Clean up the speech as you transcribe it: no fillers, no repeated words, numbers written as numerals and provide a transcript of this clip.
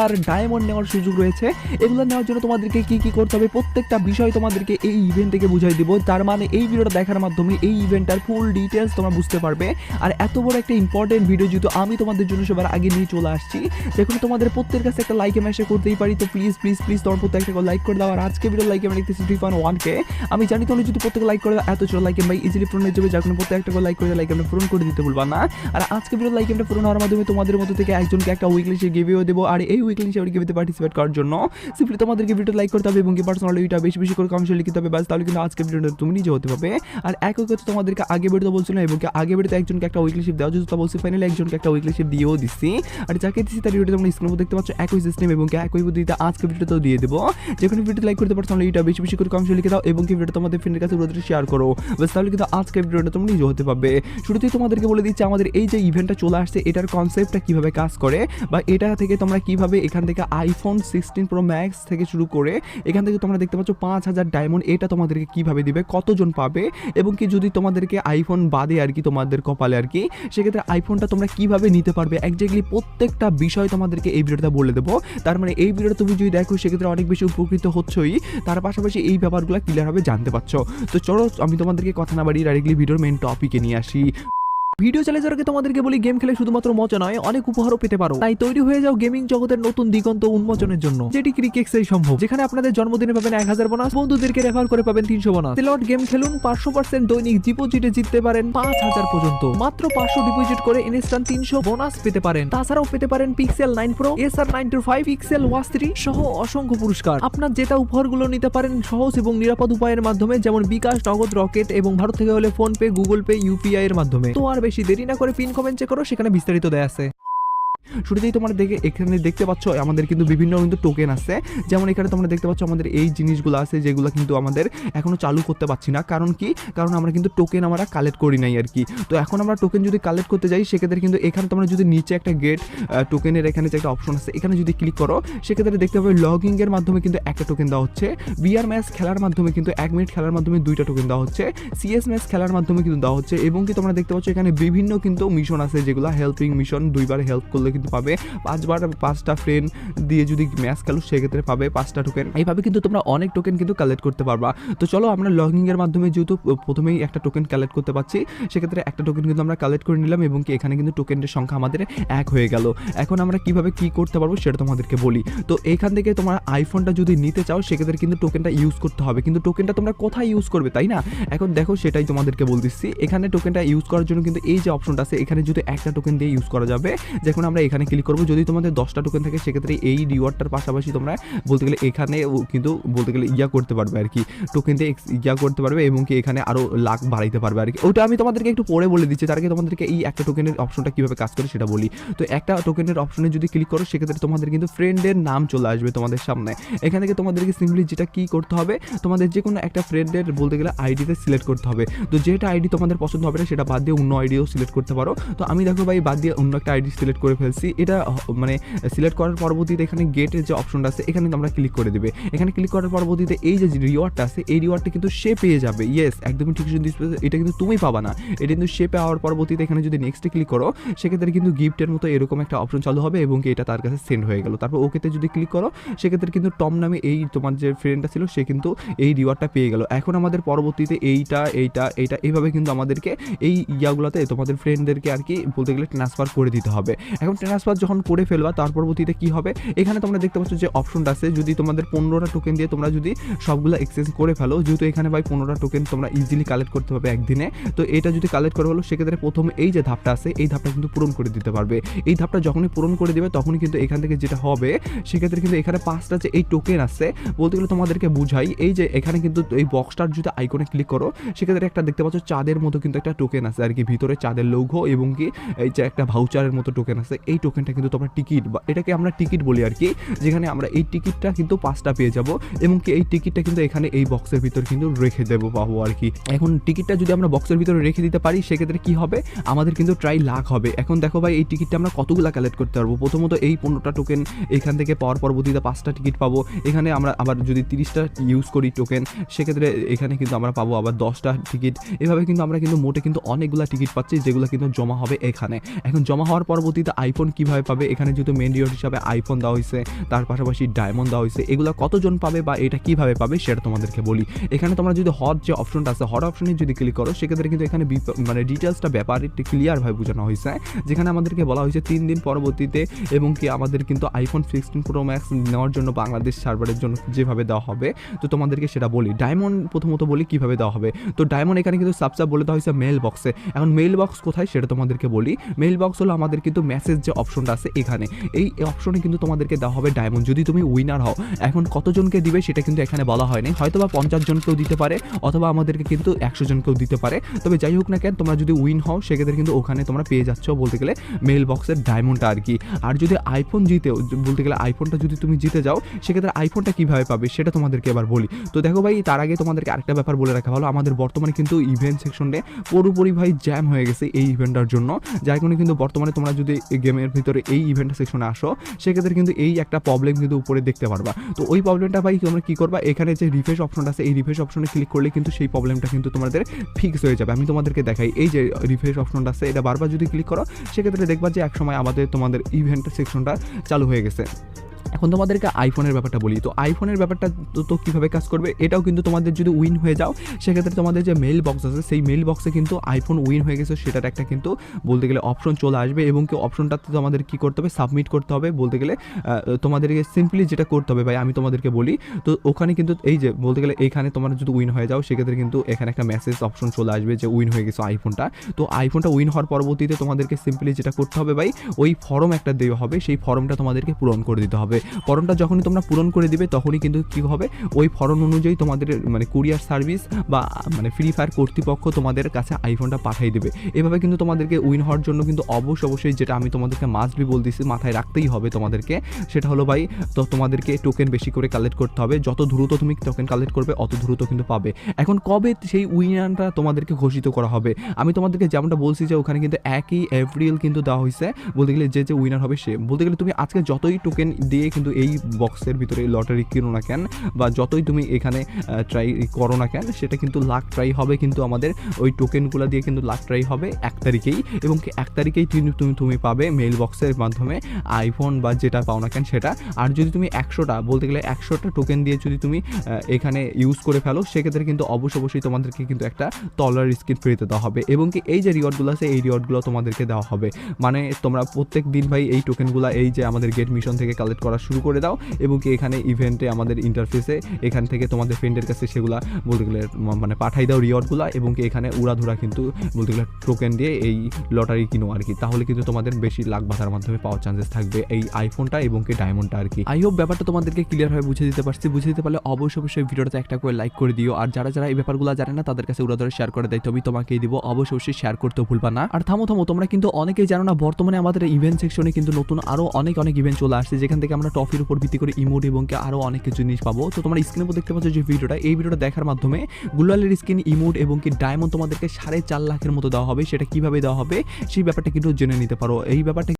আর diamond নেওয়ার সুযোগ রয়েছে। এগুলো নেওয়ার জন্য তোমাদেরকে কি করতে হবে প্রত্যেকটা বিষয় তোমাদেরকে এই ইভেন্ট থেকে বুঝাই দিব। তার মানে এই ভিডিওটা দেখার মাধ্যমে এই ইভেন্টটার ফুল ডিটেলস তোমরা বুঝতে পারবে। আর এত বড় একটা ইম্পর্টেন্ট ভিডিও যেহেতু আমি তোমাদের জন্য সবার আগে নিয়ে চলে আসছি, যেখানে তোমাদের প্রত্যেকের কাছে একটা লাইক আমি আশা করতেই পারি। তো প্লিজ তোমার প্রত্যেকটা লাইক করে দাও। আর আজকে ভিডিও লাইক আমি লিখতেছি 3.1K। আমি জানি তোমরা যদি প্রত্যেকে লাইক করে দাও এত ছোট লাইক ভাই ইজিলি পূরণ হয়ে যাবে, যখন প্রত্যেকটা লাইক করে লাইক আমরা পূরণ করে দিতে ভুলবা না। আর আজকে ভিডিও লাইক আমরা পূরণ হওয়ার মাধ্যমে তোমাদের মধ্যে থেকে একজনকে একটা উইকলি সে গিভও দেবো। আর এই উইকলি সে গিভতে পার্টিসিপেট করার জন্য সিম্পলি তোমাদেরকে ভিডিও লাইক করতে হবে এবং কি পার্সোনালি এটা বেশি করে কমেন্টে লিখতে হবে, বাস তাহলে কিন্তু আজকে ভিডিওটা তুমি নিজে হতে পারবে। আর একই কথা তোমাদেরকে আগে ভিডিওতে বলছিলাম এবং কি আগে ভিডিওতে একজনকে একটা উইকলি শিপ দেওয়া, যেহেতু বলছি ফাইনালি একজনকে একটা উইকলি শিপ দিয়েও দিচ্ছি। আর যাকে দিচ্ছি তার ভিডিওতে তোমরা স্ক্রিনে দেখতে পাচ্ছ একই সিস্টেম এবং কি একই পদ্ধতিতে আজকে ভিডিওতেও দিয়ে দেবো। যেখানে ভিডিও লাইক করতে পার্সোনালি এটা বেশি করে কমেন্টে লিখে দাও এবং কি ভিডিও তোমাদের ফ্রেন্ডের কাছে শেয়ার করো, বাস তাহলে কিন্তু আজকে ভিডিওটা তুমি নিজে হতে পারবে। শুরুতেই তোমাদেরকে বলে দিচ্ছি আমাদের এই যে ইভেন্টটা চলে আসছে এটার কনসেপ্টটা কিভাবে কাজ করে, বা এটা থেকে তোমরা কিভাবে এখান থেকে আইফোন 16 Pro Max থেকে শুরু করে এখান থেকে তোমরা দেখতে পাচ্ছ 5000 ডায়মন্ড, এটা তোমাদেরকে কিভাবে দিবে, কতজন পাবে এবং কি যদি তোমাদেরকে আইফোন বাদে আর কি তোমাদের কপালে আর কি সেক্ষেত্রে আইফোনটা তোমরা কিভাবে নিতে পারবে এক্স্যাক্টলি প্রত্যেকটা বিষয় তোমাদেরকে এই ভিডিওটা বলে দেবো। তার মানে এই ভিডিওটা তুমি যদি দেখো সেক্ষেত্রে অনেক বেশি উপকৃত হচ্ছই, তার পাশাপাশি এই ব্যাপারগুলো ক্লিয়ার হবে জানতে পারছো। তো চলো আমি তোমাদেরকে কথা না বাড়িয়ে ডাইরেক্টলি ভিডিওর মেইন টপিকে নিয়ে আসি। ভিডিও চালিয়ে যাওয়ার আগে তোমাদেরকে বলি গেম খেলে শুধুমাত্র মজা নয় অনেক উপহারও পেতে পারো, তাই তৈরি হয়ে যাও গেমিং জগতের নতুন দিগন্ত উন্মোচনের জন্য, যেটি ক্রিকেক্সেই সম্ভব। যেখানে আপনাদের জন্মদিনে পাবেন 1000 বোনাস, বন্ধুদেরকে রেফার করে পাবেন 300 বোনাস। স্লট গেম খেলুন, 500% দৈনিক ডিপোজিটে জিততে পারেন 5000 পর্যন্ত। মাত্র 500 ডিপোজিট করে ইনস্ট্যান্ট 300 বোনাস পেতে পারেন। তাছাড়াও পেতে পারেন pixel 9 Pro, SR 925, pixel watch 3 সহ অসংখ্য পুরস্কার। আপনার জেতা উপহারগুলো নিতে পারেন সহজ এবং নিরাপদ উপায়ের মাধ্যমে, যেমন বিকাশ, নগদ, রকেট এবং ভারত থেকে হলে phone pay, Google pay, UPI এর মাধ্যমে। তো আর বেশি দেরি না করে কমেন্ট চেক করো, সেখানে বিস্তারিত দেয়া আছে। শুরুতেই তোমরা এখানে দেখতে পাচ্ছ আমাদের কিন্তু বিভিন্ন টোকেন আছে, যেমন এখানে তোমরা দেখতে পাচ্ছ আমাদের এই জিনিসগুলো আছে যেগুলো কিন্তু আমাদের এখনো চালু করতে পারছি না। কারণ কি, কারণ আমরা কিন্তু টোকেন আমরা কালেক্ট করি নাই আর কি। তো এখন আমরা টোকেন যদি কালেক্ট করতে যাই সেক্ষেত্রে কিন্তু এখানে তোমরা যদি নিচে একটা গেট টোকেনের এখানে যে একটা অপশন আছে এখানে যদি ক্লিক করো সেক্ষেত্রে দেখতে পাবে লগইন এর মাধ্যমে কিন্তু একটা টোকেন দেওয়া হচ্ছে, বিআর ম্যাচ খেলার মাধ্যমে কিন্তু 1 মিনিট খেলার মাধ্যমে 2টা টোকেন দেওয়া হচ্ছে, সিএস ম্যাচ খেলার মাধ্যমে কিন্তু দেওয়া হচ্ছে এবং কি তোমরা দেখতে পাচ্ছ এখানে বিভিন্ন কিন্তু মিশন আছে যেগুলো হেল্পিং মিশন, 2বার হেল্প করলে কিন্তু পাবে, 5বার 5টা ফ্রেন্ড দিয়ে যদি ম্যাচ খেলো সেক্ষেত্রে পাবে 5টা টোকেন। এইভাবে কিন্তু তোমরা অনেক টোকেন কিন্তু কালেক্ট করতে পারবা। তো চলো আমরা লগইন এর মাধ্যমে যেহেতু প্রথমেই একটা টোকেন কালেক্ট করতে পারছি সেক্ষেত্রে একটা টোকেন কিন্তু আমরা কালেক্ট করে নিলাম এবং কি এখানে কিন্তু টোকেনের সংখ্যা আমাদের 1 হয়ে গেল। এখন আমরা কিভাবে কি করতে পারবো সেটা তোমাদেরকে বলি। তো এখান থেকে তোমার আইফোনটা যদি নিতে চাও সেক্ষেত্রে কিন্তু টোকেনটা ইউজ করতে হবে, কিন্তু টোকেনটা তোমরা কোথায় ইউজ করবে তাই না? এখন দেখো সেটাই তোমাদেরকে বলতেছি। এখানে টোকেনটা ইউজ করার জন্য কিন্তু এই যে অপশনটা আছে এখানে যদি একটা টোকেন দিয়ে ইউজ করা যাবে, যখন আমরা এখানে ক্লিক করবো যদি তোমাদের 10টা টোকেন থাকে সেক্ষেত্রে এই রিওয়ার্ডটার পাশাপাশি তোমরা বলতে গেলে এখানে কিন্তু বলতে গেলে করতে পারবে আর কি, টোকেন দিয়ে করতে পারবে এবং কি এখানে আরো লাখ বাড়াইতে পারবে আর কি। ওটা আমি তোমাদেরকে একটু পরে বলে দিচ্ছি, তার আগে তোমাদেরকে এই একটা টোকেনের অপশনটা কিভাবে কাজ করে সেটা বলি। তো একটা টোকেনের অপশনে যদি ক্লিক করো সেক্ষেত্রে তোমাদের কিন্তু ফ্রেন্ডের নাম চলে আসবে তোমাদের সামনে। এখান থেকে তোমাদেরকে সিম্পলি যেটা কি করতে হবে, তোমাদের যে কোনো একটা ফ্রেন্ডের বলতে গেলে আইডিতে সিলেক্ট করতে হবে। তো যেটা আইডি তোমাদের পছন্দ হবে না সেটা বাদ দিয়ে অন্য আইডিও সিলেক্ট করতে পারো। তো আমি দেখো ভাই বাদ দিয়ে অন্য একটা আইডি সিলেক্ট করে ফেলছি। এটা মানে সিলেক্ট করার পরবর্তীতে এখানে গেটের যে অপশনটা আছে এখানে তোমরা ক্লিক করে দেবে। এখানে ক্লিক করার পরবর্তীতে এই যে রিওয়ার্ডটা আছে এই রিওয়ার্ডটা কিন্তু সে পেয়ে যাবে। ইয়েস, একদমই ঠিক, এটা কিন্তু তুমি পাবা না, এটা কিন্তু সে পাওয়ার পরবর্তীতে এখানে যদি নেক্সটে ক্লিক করো সেক্ষেত্রে কিন্তু গিফটের মতো এরকম একটা অপশন চালু হবে এবং এটা তার কাছে সেন্ড হয়ে গেল। তারপর ওকেতে যদি ক্লিক করো সেক্ষেত্রে কিন্তু টম নামে এই তোমার যে ফ্রেন্ডটা ছিল সে কিন্তু এই রিওয়ার্ডটা পেয়ে গেল। এখন আমাদের পরবর্তীতে এইটা এইভাবে কিন্তু আমাদেরকে এই ইয়াগুলোতে তোমাদের ফ্রেন্ডদেরকে আর কি বলতে গেলে ট্রান্সফার করে দিতে হবে। এখন ট্রান্সফার যখন করে ফেলবা তার পরবর্তীতে কি হবে, এখানে তোমরা দেখতে পাচ্ছ যে অপশনটা আছে যদি তোমাদের 15টা টোকেন দিয়ে তোমরা যদি সবগুলো এক্সচেঞ্জ করে ফেলো, যেহেতু এখানে ভাই 15টা টোকেন তোমরা ইজিলি কালেক্ট করতে পারবে একদিনে। তো এটা যদি কালেক্ট করে ফেলো সেক্ষেত্রে প্রথম এই যে ধাপটা আছে এই ধাপটা কিন্তু পূরণ করে দিতে পারবে। এই ধাপটা যখনই পূরণ করে দিবে তখনই কিন্তু এখান থেকে যেটা হবে সেক্ষেত্রে কিন্তু এখানে 5টা যে এই টোকেন আছে বলতে গেলে তোমাদেরকে বুঝাই, এই যে এখানে কিন্তু এই বক্সটার যদি আইকনে ক্লিক করো সেক্ষেত্রে একটা দেখতে পাচ্ছ চাঁদের মতো কিন্তু একটা টোকেন আছে আর কি, ভিতরে চাঁদের লৌঘ এবং কি এই যে একটা ভাউচারের মতো টোকেন আছে। এই টোকেনটা কিন্তু তোমরা টিকিট বা এটাকে আমরা টিকিট বলি আর কি, যেখানে আমরা এই টিকিটটা কিন্তু 5টা পেয়ে যাব এবং কি এই টিকিটটা কিন্তু এখানে এই বক্সের ভিতর কিন্তু রেখে দেবো পাবো আর কি। এখন টিকিটটা যদি আমরা বক্সের ভিতরে রেখে দিতে পারি সেক্ষেত্রে কি হবে, আমাদের কিন্তু ট্রাই লাখ হবে। এখন দেখো ভাই এই টিকিটটা আমরা কতগুলা কালেক্ট করতে পারবো। প্রথমত এই 15টা টোকেন এখান থেকে পাওয়ার পরবর্তীতে 5টা টিকিট পাবো। এখানে আমরা আবার যদি 30টা ইউজ করি টোকেন সেক্ষেত্রে এখানে কিন্তু আমরা পাবো আবার 10টা টিকিট। এভাবে কিন্তু আমরা কিন্তু মোটে কিন্তু অনেকগুলা টিকিট পাচ্ছি যেগুলো কিন্তু জমা হবে এখানে। এখন জমা হওয়ার পরবর্তীতে আইফোন কিভাবে পাবে, এখানে যেহেতু মেন রিওয়ার্ড হিসাবে আইফোন দেওয়া হয়েছে, তার পাশাপাশি ডায়মন্ড দেওয়া হয়েছে, এগুলো কতজন পাবে বা এটা কিভাবে পাবে সেটা তোমাদেরকে বলি। এখানে তোমরা যদি হট যে অপশনটা আছে, হট অপশনে যদি ক্লিক করো সেক্ষেত্রে কিন্তু এখানে মানে ডিটেলসটা ব্যাপার একটু ক্লিয়ারভাবে বোঝানো হয়েছে, যেখানে আমাদেরকে বলা হয়েছে 3 দিন পরবর্তীতে এবং কি আমাদের কিন্তু আইফোন 16 প্রো ম্যাক্স নেওয়ার জন্য বাংলাদেশ সার্ভারের জন্য যেভাবে দেওয়া হবে। তো তোমাদেরকে সেটা বলি। ডায়মন্ড প্রথমত বলি কিভাবে দেওয়া হবে। তো ডায়মন্ড এখানে কিন্তু সাবসাব বলে দেওয়া হয়েছে মেল বক্সে। এখন মেল বক্স কোথায় সেটা তোমাদেরকে বলি। মেল বক্স হলো আমাদের কিন্তু মেসেজ যে অপশনটা আছে এখানে, এই অপশনে কিন্তু তোমাদেরকে দেওয়া হবে ডায়মন্ড যদি তুমি উইনার হও। এখন কতজনকে দিবে সেটা কিন্তু এখানে বলা হয়নি, হয়তো বা 50 জনকেও দিতে পারে অথবা আমাদেরকে কিন্তু 100 জনকেও দিতে পারে। তবে যাই হোক না কেন, তোমরা যদি উইন হও সেক্ষেত্রে কিন্তু ওখানে তোমরা পেয়ে যাচ্ছ বলতে গেলে মেল বক্সের ডায়মন্ডটা আর কি। আর যদি আইফোন জিতেও বলতে গেলে আইফোনটা যদি তুমি জিতে যাও সেক্ষেত্রে আইফোনটা কীভাবে পাবে সেটা তোমাদেরকে এবার বলি। তো দেখো ভাই, তার আগে তোমাদেরকে আরেকটা ব্যাপার বলে রাখা ভালো, আমাদের বর্তমানে কিন্তু ইভেন্ট সেকশনে পুরোপুরি ভাই জ্যাম হয়ে গেছে এই ইভেন্টটার জন্য, যার কারণে কিন্তু বর্তমানে তোমরা যদি গেমের ভিতরে এই ইভেন্ট সেকশনে আসো সেক্ষেত্রে কিন্তু এই একটা প্রবলেম কিন্তু উপরে দেখতে পারবা। তো ওই প্রবলেমটা ভাই তোমরা কী করবা, এখানে যে রিফ্রেশ অপশনটা আছে এই রিফ্রেশ অপশনে ক্লিক করলে কিন্তু সেই প্রবলেমটা কিন্তু তোমাদের ফিক্স হয়ে যাবে। আমি তোমাদেরকে দেখাই, এই যে রিফ্রেশ অপশনটা আছে এটা বারবার যদি ক্লিক করো সেক্ষেত্রে দেখবা যে একসময় তোমাদের ইভেন্ট সেকশনটা চালু হয়ে গেছে। এখন তোমাদেরকে আইফোনের ব্যাপারটা বলি। তো আইফোনের ব্যাপারটা তো কীভাবে কাজ করবে, এটাও কিন্তু তোমাদের যদি উইন হয়ে যাও সেক্ষেত্রে তোমাদের যে মেল বক্স আছে সেই মেল বক্সে কিন্তু আইফোন উইন হয়ে গেছে সেটার একটা কিন্তু বলতে গেলে অপশন চলে আসবে এবং কি অপশনটাতে তোমাদের কী করতে হবে, সাবমিট করতে হবে। বলতে গেলে তোমাদেরকে সিম্পলি যেটা করতে হবে ভাই আমি তোমাদেরকে বলি, তো ওখানে কিন্তু এই যে বলতে গেলে এইখানে তোমরা যদি উইন হয়ে যাও সেক্ষেত্রে কিন্তু এখানে একটা মেসেজ অপশন চলে আসবে যে উইন হয়ে গেছে আইফোনটা। তো আইফোনটা উইন হওয়ার পরবর্তীতে তোমাদেরকে সিম্পলি যেটা করতে হবে ভাই, ওই ফর্ম একটা দেওয়া হবে, সেই ফর্মটা তোমাদেরকে পূরণ করে দিতে হবে। ফর্মটা যখনই তোমরা পূরণ করে দিবে তখনই কিন্তু কী হবে, ওই ফর্ম অনুযায়ী তোমাদের মানে কুরিয়ার সার্ভিস বা মানে ফ্রি ফায়ার কর্তৃপক্ষ তোমাদের কাছে আইফোনটা পাঠিয়ে দেবে। এভাবে কিন্তু তোমাদেরকে উইন হওয়ার জন্য কিন্তু অবশ্যই যেটা আমি তোমাদেরকে মাস্ট বি বলতেছি, মাথায় রাখতেই হবে তোমাদেরকে, সেটা হলো ভাই তো তোমাদেরকে টোকেন বেশি করে কালেক্ট করতে হবে। যত দ্রুত তুমি টোকেন কালেক্ট করবে অত দ্রুত কিন্তু পাবে। এখন কবে সেই উইনারটা তোমাদেরকে ঘোষিত করা হবে, আমি তোমাদেরকে যেমনটা বলছি যে ওখানে কিন্তু 1 এপ্রিল কিন্তু দেওয়া হয়েছে। বলতে গেলে যে উইনার হবে সে, বলতে গেলে তুমি আজকে যতই টোকেন দিয়ে কিন্তু এই বক্সের ভিতরে লটারি কিনো না কেন বা যতই তুমি এখানে ট্রাই করো না কেন, সেটা কিন্তু লাখ ট্রাই হবে কিন্তু আমাদের ওই টোকেনগুলো দিয়ে কিন্তু লাখ ট্রাই হবে 1 তারিখেই, এবং কি 1 তারিখেই তুমি পাবে মেল বক্সের মাধ্যমে আইফোন বা যেটা পাও না কেন সেটা। আর যদি তুমি 100টা বলতে গেলে 100টা টোকেন দিয়ে যদি তুমি এখানে ইউজ করে ফেলো সেক্ষেত্রে কিন্তু অবশ্যই তোমাদেরকে কিন্তু একটা তলার স্কিন ফ্রিতে দেওয়া হবে, এবং কি এই যে রিওয়ার্ডগুলো আছে এই রিওয়ার্ডগুলো তোমাদেরকে দেওয়া হবে। মানে তোমরা প্রত্যেক দিন ভাই এই টোকেনগুলো এই যে আমাদের গেট মিশন থেকে কালেক্ট করা শুরু করে দাও, এবং কি এখানে ইভেন্টে আমাদের ইন্টারফেসে এখান থেকে তোমাদের ফ্রেন্ডের কাছে সেগুলা বলতে গেলে মানে পাঠাই দাও রিওয়ার্ডগুলো, এবং কি এখানে উড়াধুরা কিন্তু বলতে গেলে টোকেন দিয়ে এই লটারি কিনো আর কি। তাহলে কিন্তু তোমাদের বেশি লাখ বাঁধার মাধ্যমে পাওয়ার চান্সেস থাকবে এই আইফোনটা এবং কি ডায়মন্ডটা আর কি। আই হোপ ব্যাপারটা তোমাদেরকে ক্লিয়ারভাবে বুঝে দিতে পারছি। বুঝে দিতে পারলে অবশ্যই ভিডিওতে একটা করে লাইক করে দিও, আর যারা এই ব্যাপারগুলো জানে না তাদের কাছে উড়াধুরা শেয়ার করে দেয়, তবেই তোমাকেই দিব। অবশ্যই শেয়ার করতে ভুলবা না। আর থামো তোমরা কিন্তু অনেকেই জানো না বর্তমানে আমাদের ইভেন্ট সেকশনে কিন্তু নতুন আরো অনেক ইভেন্ট চলে আসছে, যেখান থেকে আমরা ট্রফির উপর ভিত্তি করে ইমোট এবং কি আরো অনেক কিছু জিনিস পাবো। তো তোমরা স্ক্রিনের উপর দেখতে পাচ্ছ যে ভিডিওটা, এই ভিডিওটা দেখার মাধ্যমে গ্লোয়ালের স্কিন, ইমোট এবং কি ডায়মন্ড তোমাদেরকে 4.5 লাখের মতো দেওয়া হবে। সেটা কিভাবে দেওয়া হবে সেই ব্যাপারটা কিন্তু জেনে নিতে পারো। এই ব্যাপারটা